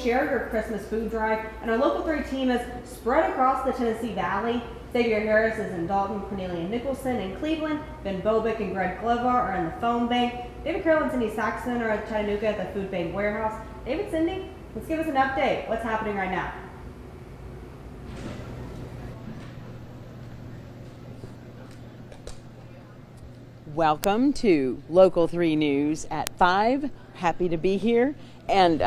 Share Your Christmas food drive, and our Local 3 team is spread across the Tennessee Valley. Xavier Harris is in Dalton, Cornelia Nicholson in Cleveland, Ben Bobick and Greg Glover are in the phone bank, David Carroll and Cindy Saxon are at Chattanooga at the food bank warehouse. David, Cindy, let's give us an update. What's happening right now? Welcome to Local 3 News at 5. Happy to be here. And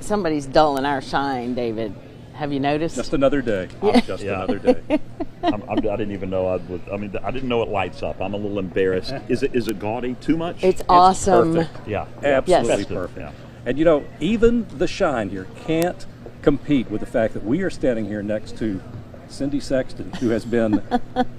somebody's dulling our shine, David. Have you noticed? Just another day. Just another day. I didn't even know I didn't know it lights up. I'm a little embarrassed. Is it gaudy? Too much? It's awesome. Perfect. Yeah. Absolutely Yes. perfect. Yeah. And you know, even the shine here can't compete with the fact that we are standing here next to Cindy Sexton, who has been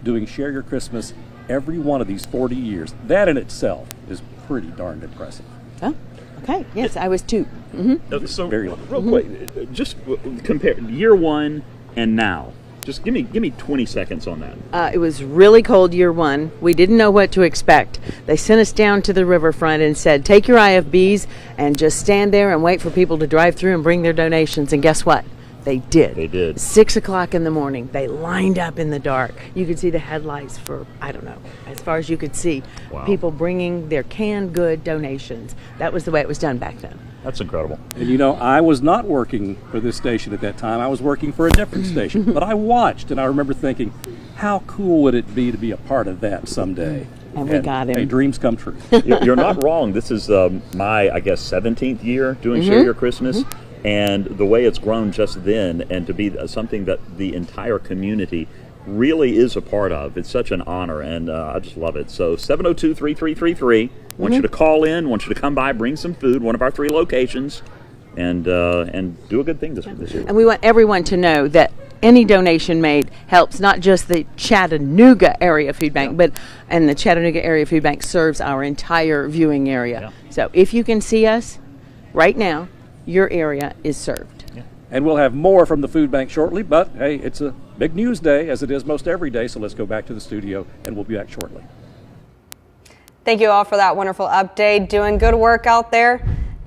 doing Share Your Christmas every one of these 40 years. That in itself is pretty darn impressive. Oh, okay. Yes, I was too. Mm-hmm. So Very real quick, just compare year one and now. Just give me 20 seconds on that. It was really cold year one. We didn't know what to expect. They sent us down to the riverfront and said, take your IFBs and just stand there and wait for people to drive through and bring their donations. And guess what? They did. They did. 6 o'clock in the morning. They lined up in the dark. You could see the headlights for, I don't know, as far as you could see. Wow. People bringing their canned good donations. That was the way it was done back then. That's incredible. And you know, I was not working for this station at that time. I was working for a different station. But I watched, and I remember thinking, how cool would it be to be a part of that someday? And we got him. Hey, dreams come true. You're not wrong. This is my, I guess, 17th year doing Share Your Christmas. And the way it's grown just then, and to be something that the entire community really is a part of, it's such an honor, and I just love it. So 702-3333, want you to call in, want you to come by, bring some food, one of our 3 locations, and do a good thing this year. And we want everyone to know that any donation made helps not just the Chattanooga Area Food Bank, and the Chattanooga Area Food Bank serves our entire viewing area. Yeah. So if you can see us right now, your area is served. Yeah. And we'll have more from the food bank shortly, but hey, it's a big news day, as it is most every day, so let's go back to the studio, and we'll be back shortly. Thank you all for that wonderful update. Doing good work out there.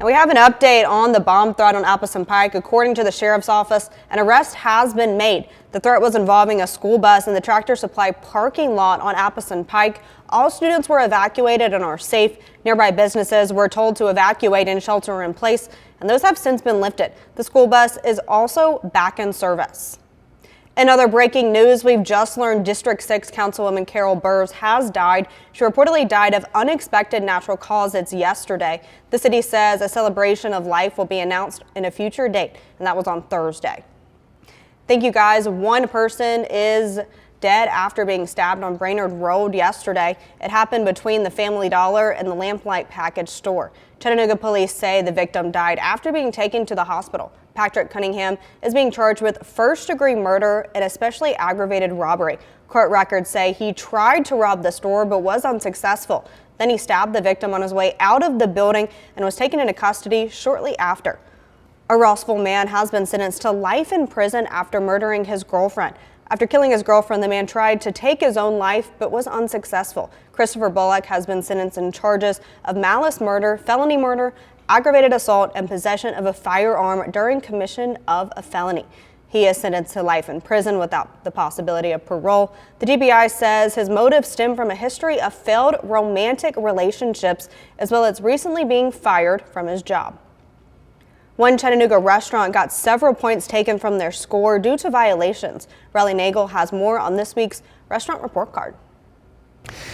And we have an update on the bomb threat on Appleton Pike. According to the sheriff's office, an arrest has been made. The threat was involving a school bus in the Tractor Supply parking lot on Appleton Pike. All students were evacuated and are safe. Nearby businesses were told to evacuate and shelter in place, and those have since been lifted. The school bus is also back in service. In other breaking news, we've just learned District 6 Councilwoman Carol Burrs has died. She reportedly died of unexpected natural causes yesterday. The city says a celebration of life will be announced in a future date, and that was on Thursday. Thank you guys. One person is dead after being stabbed on Brainerd Road yesterday. It happened between the Family Dollar and the Lamplight Package store. Chattanooga police say the victim died after being taken to the hospital. Patrick Cunningham is being charged with first-degree murder and especially aggravated robbery. Court records say he tried to rob the store but was unsuccessful. Then he stabbed the victim on his way out of the building and was taken into custody shortly after. A Rossville man has been sentenced to life in prison after murdering his girlfriend. After killing his girlfriend, the man tried to take his own life but was unsuccessful. Christopher Bullock has been sentenced in charges of malice murder, felony murder, aggravated assault, and possession of a firearm during commission of a felony. He is sentenced to life in prison without the possibility of parole. The DBI says his motives stem from a history of failed romantic relationships, as well as recently being fired from his job. One Chattanooga restaurant got several points taken from their score due to violations. Riley Nagel has more on this week's restaurant report card.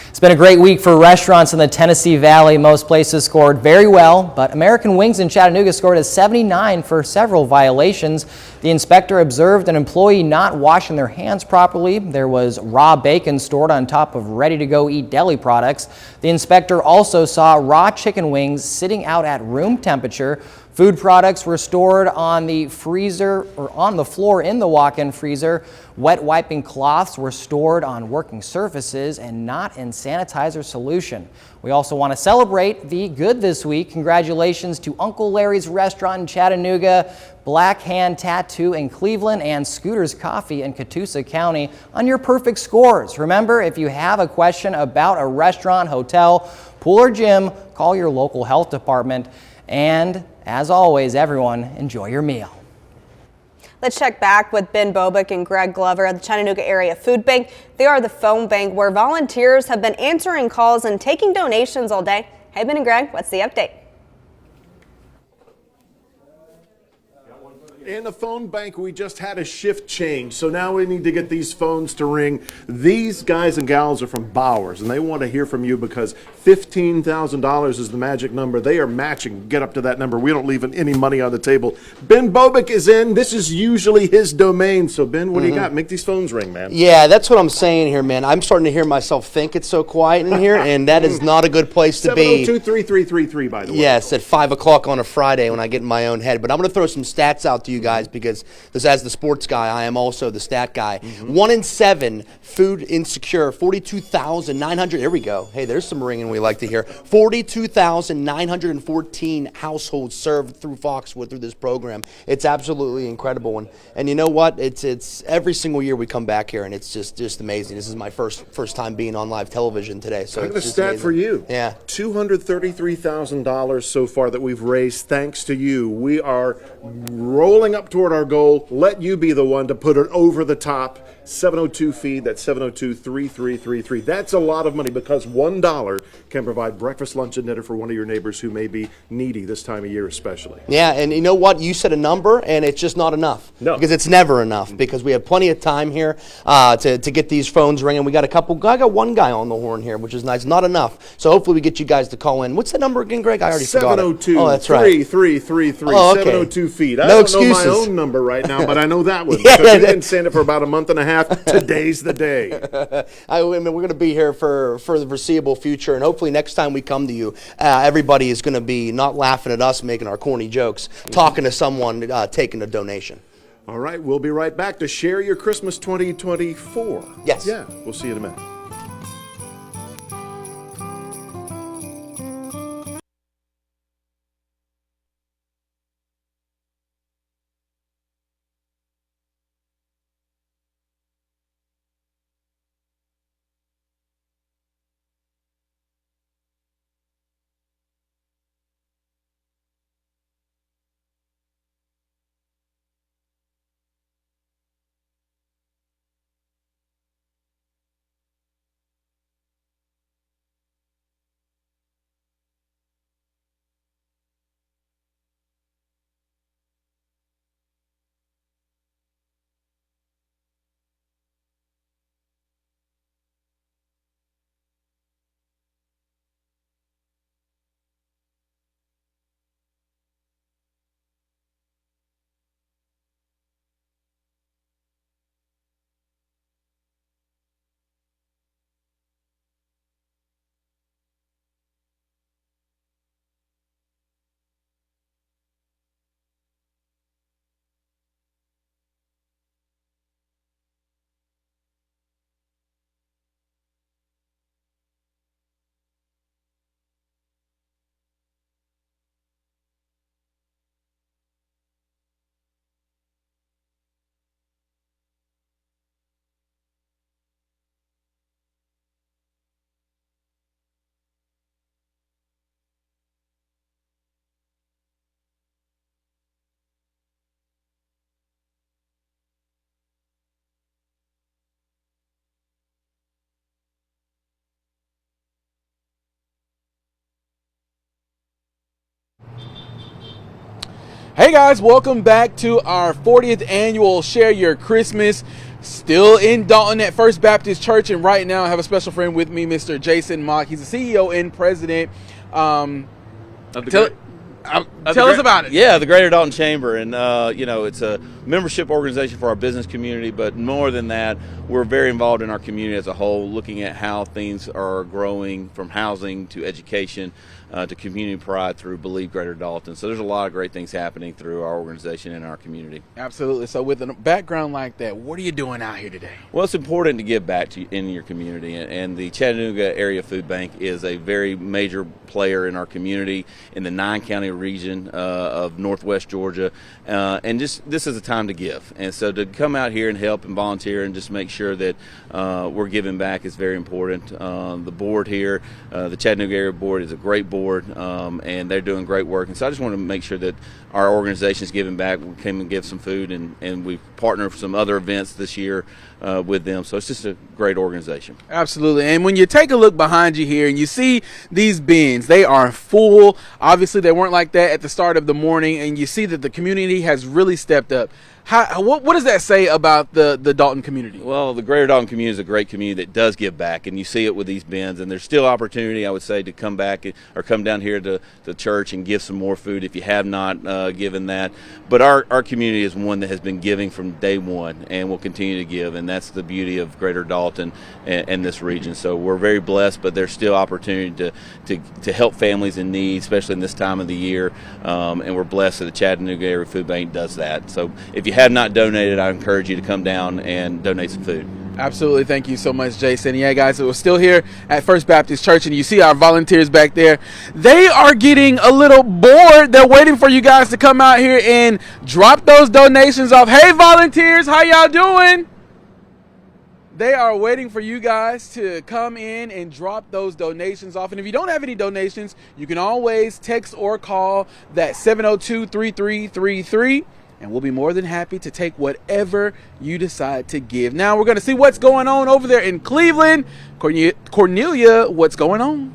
It's been a great week for restaurants in the Tennessee Valley. Most places scored very well, but American Wings in Chattanooga scored a 79 for several violations. The inspector observed an employee not washing their hands properly. There was raw bacon stored on top of ready-to-go-eat deli products. The inspector also saw raw chicken wings sitting out at room temperature. Food products were stored on the freezer or on the floor in the walk-in freezer. Wet wiping cloths were stored on working surfaces and not in sanitizer solution. We also want to celebrate the good this week. Congratulations to Uncle Larry's Restaurant in Chattanooga, Black Hand Tattoo in Cleveland, and Scooter's Coffee in Catoosa County on your perfect scores. Remember, if you have a question about a restaurant, hotel, pool, or gym, call your local health department. And as always, everyone, enjoy your meal. Let's check back with Ben Bobick and Greg Glover at the Chattanooga Area Food Bank. They are the phone bank where volunteers have been answering calls and taking donations all day. Hey, Ben and Greg, what's the update? In the phone bank, we just had a shift change, so now we need to get these phones to ring. These guys and gals are from Bowers, and they want to hear from you because $15,000 is the magic number. They are matching. Get up to that number. We don't leave any money on the table. Ben Bobick is in. This is usually his domain. So, Ben, what do you got? Make these phones ring, man. Yeah, that's what I'm saying here, man. I'm starting to hear myself think it's so quiet in here, and that is not a good place to be. 702-3333, by the way. Yes, at 5 o'clock on a Friday when I get in my own head. But I'm going to throw some stats out to you guys because this, as the sports guy, I am also the stat guy. 1 in 7 food insecure, 42,900. Here we go. Hey, there's some ringing we like to hear. 42,914 households served through Foxwood through this program. It's absolutely incredible. And you know what? It's every single year we come back here, and it's just amazing. This is my first time being on live television today. So I got it's a just stat amazing. for you. Yeah. $233,000 so far that we've raised thanks to you. We are rolling up toward our goal. Let you be the one to put it over the top. 702-FEED, that's 702-3333. That's a lot of money because $1 can provide breakfast, lunch, and dinner for one of your neighbors who may be needy this time of year especially. Yeah, and you know what? You said a number, and it's just not enough. No. Because it's never enough, because we have plenty of time here to get these phones ringing. We got I got one guy on the horn here, which is nice. Not enough. So hopefully we get you guys to call in. What's the number again, Greg? I already forgot it. 702 Oh, that's right. 3333. Oh, okay. 702-FEED. I No don't know my excuses. own number right now, but I know that one. Yeah, Because we've been saying it for about a month and a half. Today's the day. I mean, we're going to be here for the foreseeable future, and hopefully next time we come to you, everybody is going to be not laughing at us making our corny jokes, talking to someone taking a donation. All right, we'll be right back to Share Your Christmas 2024. Yes. Yeah, we'll see you in a minute. Hey guys, welcome back to our 40th annual Share Your Christmas. Still in Dalton at First Baptist Church, and right now I have a special friend with me, Mr. Jason Mock. He's the CEO and president. Tell us about it. Yeah, the Greater Dalton Chamber, and it's a membership organization for our business community, but more than that, we're very involved in our community as a whole, looking at how things are growing from housing to education to community pride through Believe Greater Dalton. So there's a lot of great things happening through our organization and our community. Absolutely. So with a background like that, what are you doing out here today? Well, it's important to give back in your community, and the Chattanooga Area Food Bank is a very major player in our community, in the 9-county region of Northwest Georgia, and just this is a time to give. And so to come out here and help and volunteer and just make sure that we're giving back is very important. The board here, the Chattanooga area board, is a great board, and they're doing great work. And so I just want to make sure that our organization is giving back. We came and give some food, and we've partnered for some other events this year with them. So it's just a great organization. Absolutely. And when you take a look behind you here and you see these bins, they are full. Obviously, they weren't like that at the start of the morning, and you see that the community has really stepped up. What does that say about the Dalton community? Well, the greater Dalton community is a great community that does give back, and you see it with these bins. And there's still opportunity, I would say, to come back or come down here to the church and give some more food if you have not given that. But our community is one that has been giving from day one and will continue to give, and that's the beauty of greater Dalton and this region. So we're very blessed, but there's still opportunity to help families in need, especially in this time of the year. And we're blessed that the Chattanooga Area Food Bank does that. So if you have not donated, I encourage you to come down and donate some food. Absolutely. Thank you so much, Jason. Yeah, guys, we're still here at First Baptist Church, and you see our volunteers back there. They are getting a little bored. They're waiting for you guys to come out here and drop those donations off. Hey, volunteers, how y'all doing? They are waiting for you guys to come in and drop those donations off. And if you don't have any donations, you can always text or call that 702-3333. And we'll be more than happy to take whatever you decide to give. Now we're going to see what's going on over there in Cleveland. Cornelia, what's going on?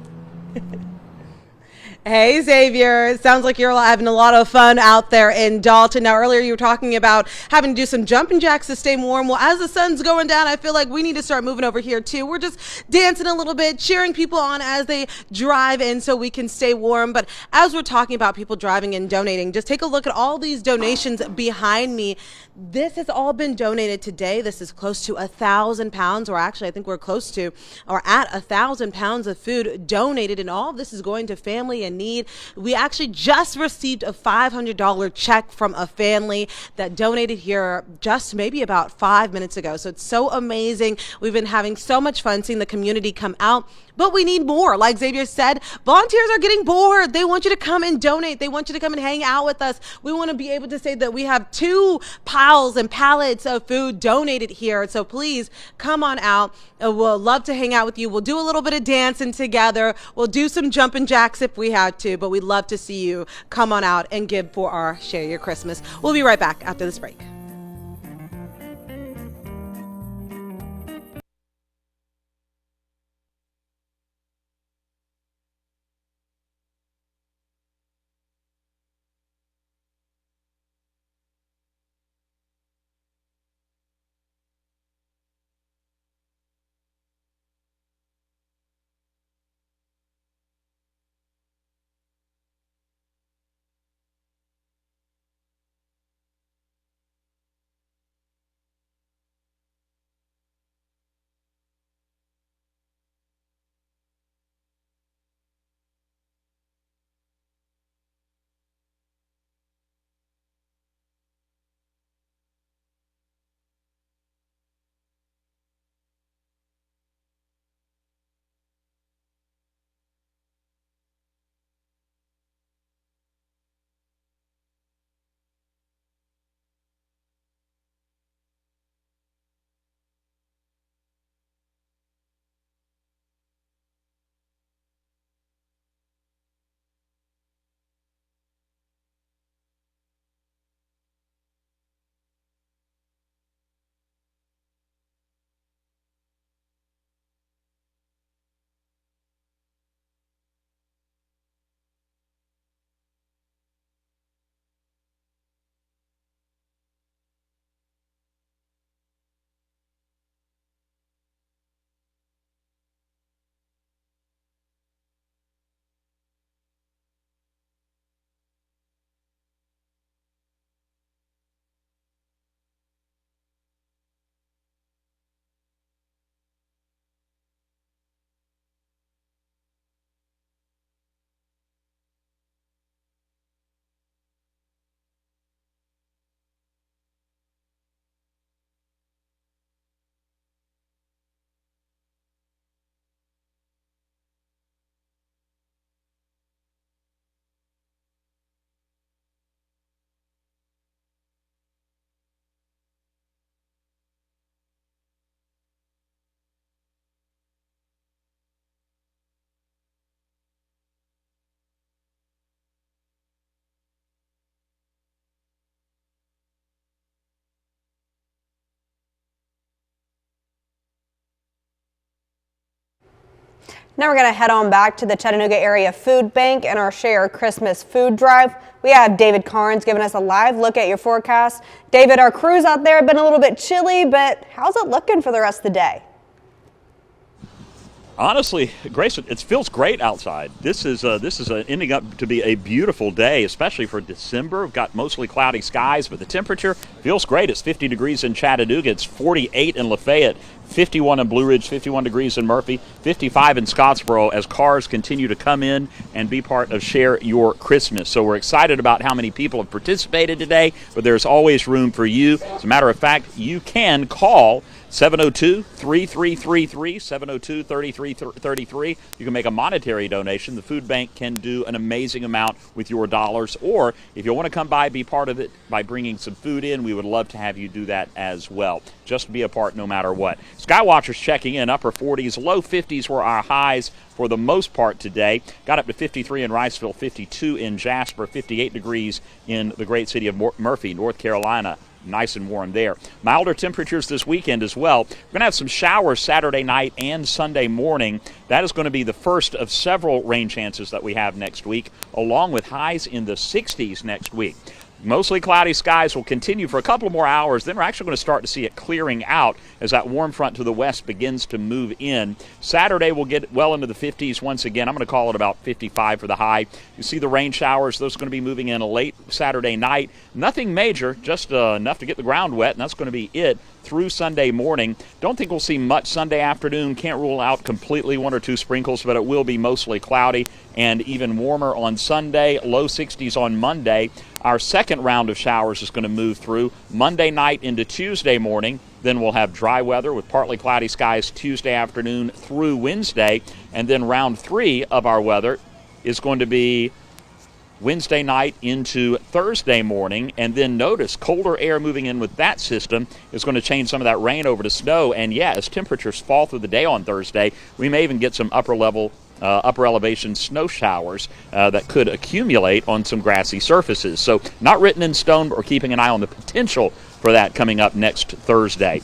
Hey, Xavier. It sounds like you're having a lot of fun out there in Dalton. Now, earlier you were talking about having to do some jumping jacks to stay warm. Well, as the sun's going down, I feel like we need to start moving over here, too. We're just dancing a little bit, cheering people on as they drive in so we can stay warm. But as we're talking about people driving and donating, just take a look at all these donations behind me. This has all been donated today. This is close to 1,000 pounds, or actually I think we're close to or at 1,000 pounds of food donated, and all of this is going to family in need. We actually just received a $500 check from a family that donated here just maybe about 5 minutes ago. So it's so amazing. We've been having so much fun seeing the community come out. But we need more. Like Xavier said, volunteers are getting bored. They want you to come and donate. They want you to come and hang out with us. We want to be able to say that we have 2 piles and pallets of food donated here. So please come on out. We'll love to hang out with you. We'll do a little bit of dancing together. We'll do some jumping jacks if we had to, but we'd love to see you come on out and give for our Share Your Christmas. We'll be right back after this break. Now we're going to head on back to the Chattanooga Area Food Bank and our Share Christmas Food Drive. We have David Carnes giving us a live look at your forecast. David, our crews out there have been a little bit chilly, but how's it looking for the rest of the day? Honestly, Grace, it feels great outside. This is ending up to be a beautiful day, especially for December. We've got mostly cloudy skies, but the temperature feels great. It's 50 degrees in Chattanooga. It's 48 in Lafayette, 51 in Blue Ridge, 51 degrees in Murphy, 55 in Scottsboro as cars continue to come in and be part of Share Your Christmas. So we're excited about how many people have participated today, but there's always room for you. As a matter of fact, you can call 702-3333, 702-3333. You can make a monetary donation. The food bank can do an amazing amount with your dollars. Or if you want to come by, be part of it by bringing some food in, we would love to have you do that as well. Just be a part no matter what. Skywatchers checking in, upper 40s, low 50s were our highs for the most part today. Got up to 53 in Riceville, 52 in Jasper, 58 degrees in the great city of Murphy, North Carolina. Nice and warm there. Milder temperatures this weekend as well. We're going to have some showers Saturday night and Sunday morning. That is going to be the first of several rain chances that we have next week, along with highs in the 60s next week. Mostly cloudy skies will continue for a couple more hours. Then we're actually going to start to see it clearing out as that warm front to the west begins to move in. Saturday we'll get well into the 50s once again. I'm going to call it about 55 for the high. You see the rain showers. Those are going to be moving in late Saturday night. Nothing major, just enough to get the ground wet, and that's going to be it through Sunday morning. Don't think we'll see much Sunday afternoon. Can't rule out completely one or two sprinkles, but it will be mostly cloudy and even warmer on Sunday. Low 60s on Monday. Our second round of showers is going to move through Monday night into Tuesday morning. Then we'll have dry weather with partly cloudy skies Tuesday afternoon through Wednesday. And then round 3 of our weather is going to be Wednesday night into Thursday morning, and then notice colder air moving in with that system is going to change some of that rain over to snow. And yeah, as temperatures fall through the day on Thursday, we may even get some upper elevation snow showers that could accumulate on some grassy surfaces. So not written in stone, but we're keeping an eye on the potential for that coming up next Thursday.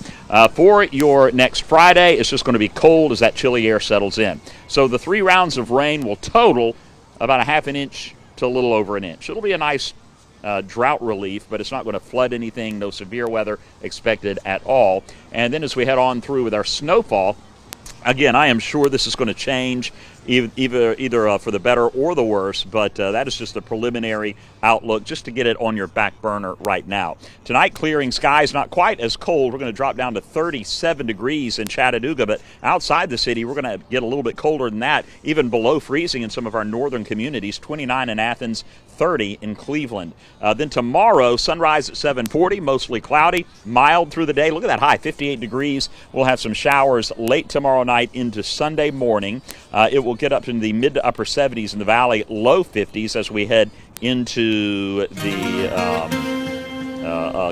For your next Friday, it's just going to be cold as that chilly air settles in. So the 3 rounds of rain will total about a half an inch to a little over an inch. It'll be a nice drought relief, but it's not going to flood anything. No severe weather expected at all. And then as we head on through with our snowfall, again, I am sure this is going to change either for the better or the worse, but that is just a preliminary outlook just to get it on your back burner right now. Tonight, clearing skies, not quite as cold. We're going to drop down to 37 degrees in Chattanooga, but outside the city, we're going to get a little bit colder than that, even below freezing in some of our northern communities, 29 in Athens, 30 in Cleveland. Then tomorrow, sunrise at 7:40, mostly cloudy, mild through the day. Look at that high, 58 degrees. We'll have some showers late tomorrow night into Sunday morning. It will get up in the mid to upper 70s in the valley, low 50s as we head into the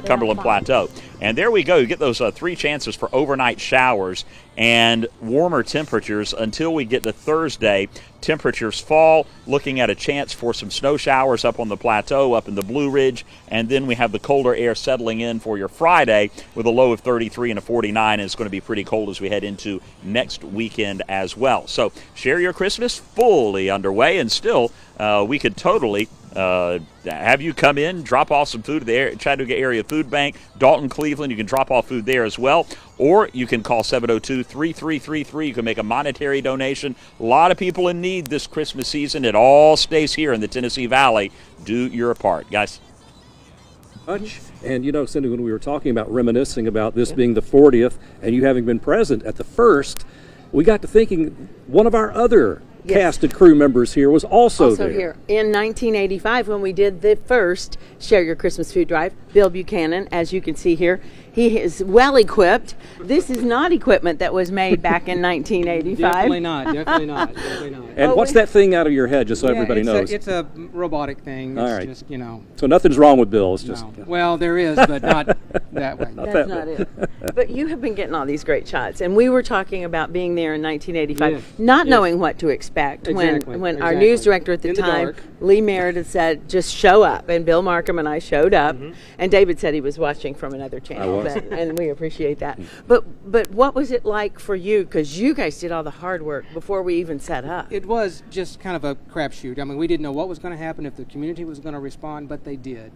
Cumberland Plateau. And there we go. You get those 3 chances for overnight showers and warmer temperatures until we get to Thursday. Temperatures fall, looking at a chance for some snow showers up on the plateau, up in the Blue Ridge, and then we have the colder air settling in for your Friday with a low of 33 and a 49, and it's going to be pretty cold as we head into next weekend as well. So Share Your Christmas fully underway, and still we could totally have you come in, drop off some food at the Chattanooga Area Food Bank, Dalton, Cleveland. You can drop off food there as well, or you can call 702-3333. You can make a monetary donation. A lot of people in need this Christmas season. It all stays here in the Tennessee Valley. Do your part, guys. And you know, Cindy, when we were talking about reminiscing about this being the 40th and you having been present at the first, we got to thinking one of our other cast and crew members here was also there. Here in 1985 when we did the first Share Your Christmas Food Drive. Bill Buchanan, as you can see here, he is well equipped. This is not equipment that was made back in 1985. Definitely not. And what's that thing out of your head, just so everybody knows? It's a robotic thing. It's just, So nothing's wrong with Bill. It's just well, there is, but not that way. That's not it. But you have been getting all these great shots, and we were talking about being there in 1985, not knowing what to expect. When our news director at the time, Lee Meredith, said, "Just show up," and Bill Markham and I showed up, and David said he was watching from another channel. it, and we appreciate that. But what was it like for you? Because you guys did all the hard work before we even set up. It was just kind of a crapshoot. I mean, we didn't know what was going to happen, if the community was going to respond, but they did.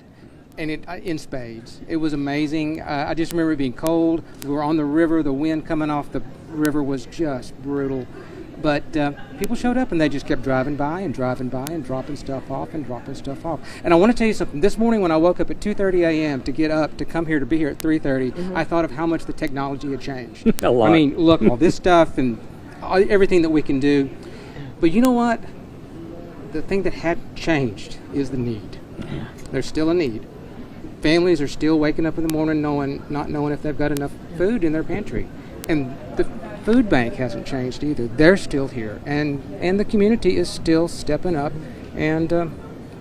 And in spades. It was amazing. I just remember it being cold. We were on the river. The wind coming off the river was just brutal. But people showed up, and they just kept driving by and dropping stuff off and dropping stuff off. And I want to tell you something. This morning when I woke up at 2:30 a.m. to get up to come here to be here at 3:30, I thought of how much the technology had changed. A lot. I mean, look, all this stuff and everything that we can do. But you know what? The thing that had changed is the need. There's still a need. Families are still waking up in the morning not knowing if they've got enough food in their pantry. And the food bank hasn't changed either. They're still here. And the community is still stepping up and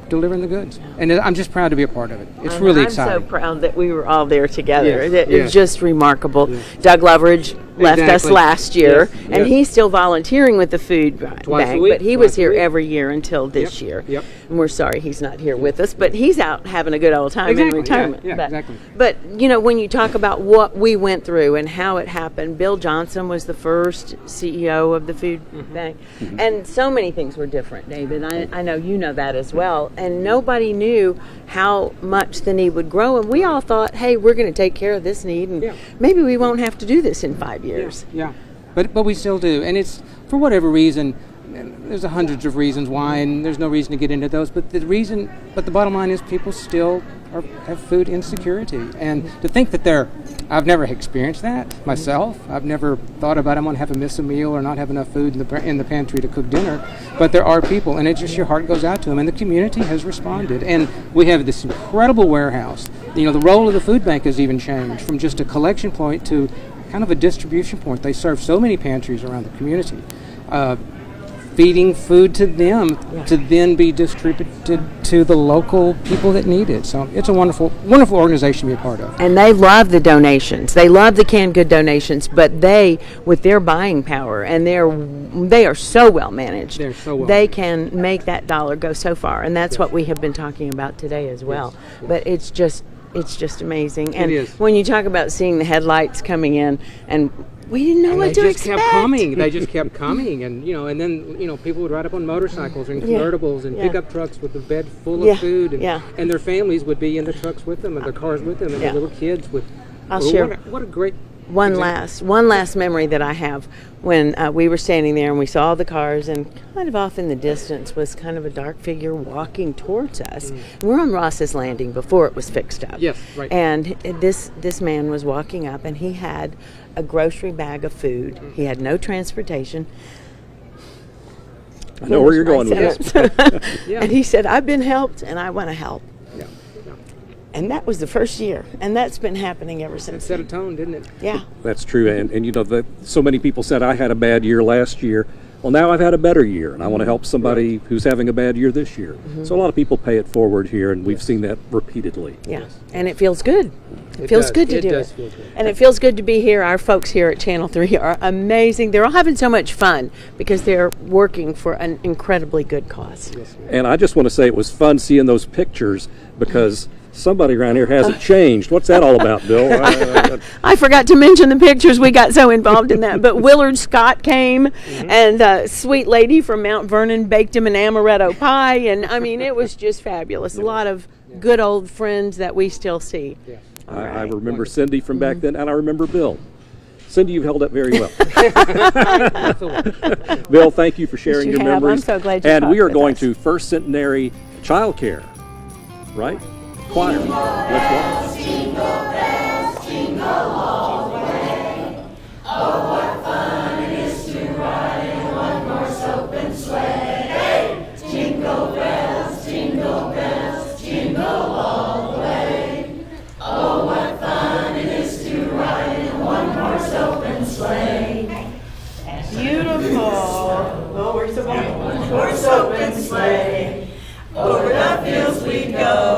delivering the goods. And I'm just proud to be a part of it. It's really exciting. I'm so proud that we were all there together. Yes, It was just remarkable. Doug Loveridge left us last year, and he's still volunteering with the food bank, but he was here every year until this year. And we're sorry he's not here with us, but he's out having a good old time in retirement. But you know, when you talk about what we went through and how it happened, Bill Johnson was the first CEO of the food bank, and so many things were different, David. I know you know that as well, and nobody knew how much the need would grow, and we all thought, hey, we're going to take care of this need, and maybe we won't have to do this in 5 years. But we still do, and it's for whatever reason. There's hundreds of reasons why, and there's no reason to get into those. But the bottom line is, people still have food insecurity, and to think that I've never experienced that myself. I've never thought about I'm going to have to miss a meal or not have enough food in the pantry to cook dinner. But there are people, and it's just your heart goes out to them, and the community has responded. And we have this incredible warehouse. You know, the role of the food bank has even changed from just a collection point to kind of a distribution point. They serve so many pantries around the community. Feeding food to them to then be distributed to the local people that need it. So it's a wonderful, wonderful organization to be a part of. And they love the donations. They love the canned good donations, but they, with their buying power, and they are so well managed. They're so well they can make that dollar go so far, and that's what we have been talking about today as well. But it's just amazing. And when you talk about seeing the headlights coming in, and we didn't know what to expect. They just kept coming, and then people would ride up on motorcycles and convertibles and pickup trucks with the bed full of food, and their families would be in the trucks with them and their cars with them, and their little kids with. I'll share. What a great. One last memory that I have when we were standing there and we saw the cars, and kind of off in the distance was kind of a dark figure walking towards us. We're on Ross's Landing before it was fixed up. Yes, right. And this man was walking up, and he had a grocery bag of food. He had no transportation. I know where you're going with this. And he said, "I've been helped, and I want to help." And that was the first year, and that's been happening ever since. It set a tone, didn't it? Yeah. That's true, and you know, so many people said I had a bad year last year. Well, now I've had a better year, and I want to help somebody who's having a bad year this year. So a lot of people pay it forward here, and we've seen that repeatedly. Yeah, and it feels good. It feels good to do it. Feel good. And it feels good to be here. Our folks here at Channel 3 are amazing. They're all having so much fun because they're working for an incredibly good cause. Yes, and I just want to say it was fun seeing those pictures, because somebody around here hasn't changed. What's that all about, Bill? I forgot to mention the pictures. We got so involved in that. But Willard Scott came, and a sweet lady from Mount Vernon baked him an amaretto pie. And, I mean, it was just fabulous. A lot of good old friends that we still see. Yeah. I remember Cindy from back then, and I remember Bill. Cindy, you've held up very well. Bill, thank you for sharing your memories. I'm so glad you And we are talked with going us. to First Centenary Child Care, right? Choir. Let's walk. Jingle bells, jingle all the way. Oh, what fun it is to ride in a one-horse open sleigh. Hey! Jingle bells, jingle all the way. Oh, what fun it is to ride in a one-horse open sleigh. Beautiful. Oh, we're so one-horse open sleigh. Over the fields we go.